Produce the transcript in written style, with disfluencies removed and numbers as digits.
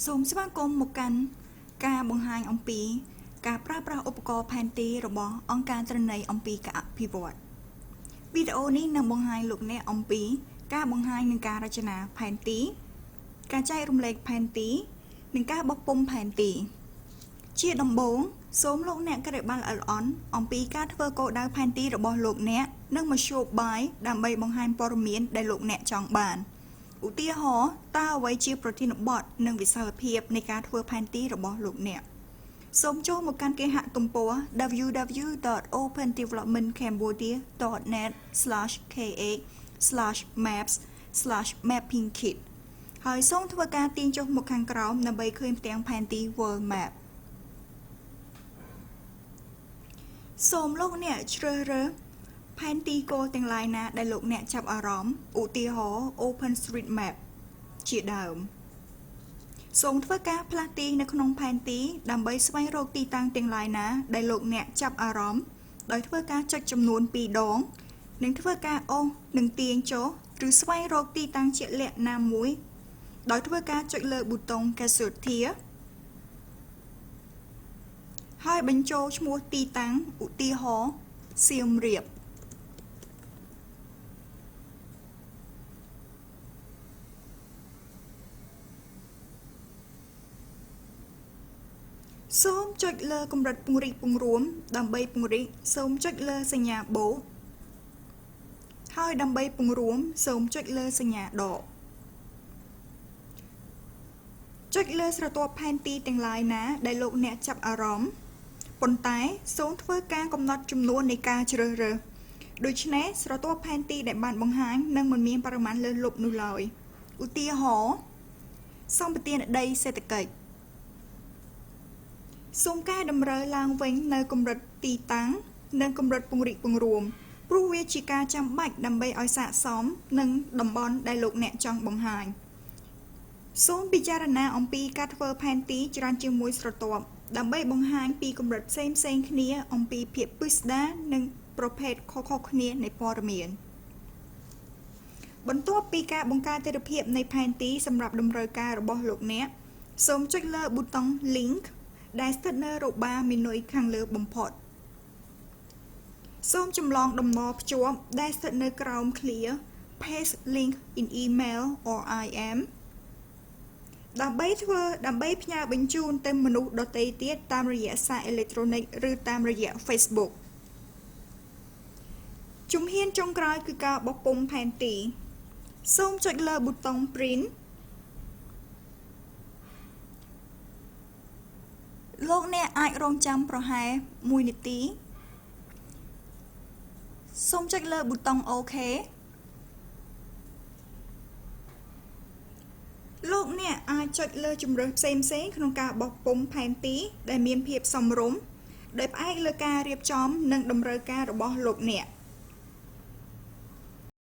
សូមស្វាគមន៍មកកាន់ការបង្ហាញអំពីការប្រើប្រាស់ឧបករណ៍ផែនទីរបស់អង្គការទិន្នន័យអំពីការអភិវឌ្ឍន៍វីដេអូនេះនឹងបង្ហាញលោកអ្នកអំពីការបង្ហាញនិងការរចនាផែនទីការចែករំលែកផែនទីនិងការបោះពុម្ពផែនទីជាដំបូងសូមលោកអ្នកគិតឲ្យបានល្អិតល្អន់អំពីការធ្វើគោលដៅផែនទីរបស់លោកអ្នកនិងមធ្យោបាយដើម្បីបង្ហាញព័ត៌មានដែលលោកអ្នកចង់បានឧទាហរណ៍តើអ្វីជាប្រធានបទនិងវិសាលភាពនៃការធ្វើផែនទីរបស់លោកអ្នកសូមចូលមកកាន់គេហទំព័រ www.opendevelopmentcambodia.net/ka/maps/mappingkit ហើយសូមធ្វើការទាញចុះមកខាងក្រោមដើម្បីឃើញផ្ទាំងផែនទី World Map សូមលោកអ្នកជ្រើសរើសផែនទីគោលទាំងឡាយណាដែលលោកអ្នកចាប់អារម្មណ៍ឧទាហរណ៍ OpenStreetMap ជាដើមសូមធ្វើការផ្លាស់ទីនៅក្នុងផែនទីដើម្បីស្វែងរកទីតាំងទាំងឡាយណាដែលលោកអ្នកចាប់អារម្មណ៍ដោយធ្វើការចុចចំនួន2ដងនិងធ្វើការអូសនិងទាញចុះឬស្វែងរកទីតាំងជាក់លាក់ណាមួយដោយធ្វើការចុចលើប៊ូតុង Gazetteer ហើយបញ្ចូលឈ្មោះទីតាំងឧទាហរណ៍សៀមរាបសូមចុចលើកម្រិតពង្រីកពង្រួមដើម្បីពង្រីកសូមចុចលើសញ្ញាបូកហើយដើម្បីពង្រួមសូមចុចលើសញ្ញាដកចុចលើស្រទាប់ផែនទីទាំងឡាយណាដែលលោកអ្នកចាប់អារម្មណ៍ប៉ុន្តែសូមធ្វើការកំណត់ចំនួននៃការជ្រើសរើសដូច្នេះស្រទាប់ផែនទីដែលបានបង្ហាញនឹងមិនមានបរិមាណលើសលប់នោះឡើយឧទាហរណ៍សម្បទានដីសេដ្ឋកិច្ចសូមកែតម្រូវឡើងវិញនៅកម្រិតទីតាំងនិងកម្រិតពង្រីកពង្រួមព្រោះវាជាការចាំបាច់ដើម្បីឲ្យស័ក្តិសមនឹងតំបន់ដែលលោកអ្នកចង់បង្ហាញសូមពិចារណាអំពីការធ្វើផែនទីច្រើនជាងមួយស្រទាប់ដើម្បីបង្ហាញពីកម្រិតផ្សេងៗគ្នាអំពីភាពពិស្ដារនិងប្រភេទខុសៗគ្នានៃព័ត៌មានបន្ទាប់ពីការបង្កើតទិដ្ឋភាពនៃផែនទីសម្រាប់តម្រូវការរបស់លោកអ្នកសូមចុចលើប៊ូតុង Link ដែលស្ថិតនៅរបារមេនុយខាងលើបំផុតសូមចម្លងតំណភ្ជាប់ដែលស្ថិតនៅក្រោម Clear Paste link in email or IM ដើម្បីផ្ញើបញ្ជូនទៅមនុស្សដទៃទៀតតាមរយៈសារអេឡិចត្រូនិកឬតាមរយៈ Facebook ជំហានចុងក្រោយគឺការបោះពុម្ពផែនទីសូមចុចលើប៊ូតុង Print លោកអ្នកអាចរងចាំប្រហែល1នាទីសូមចុចលើប៊ូតុង OK លោកអ្នកអាចចុចលើជម្រើសផ្សេងៗក្នុងការបោះពុម្ពផែនទីដែលមានភាពសមរម្យដោយផ្អែកលើការរៀបចំនិងតម្រូវការរបស់លោកអ្នក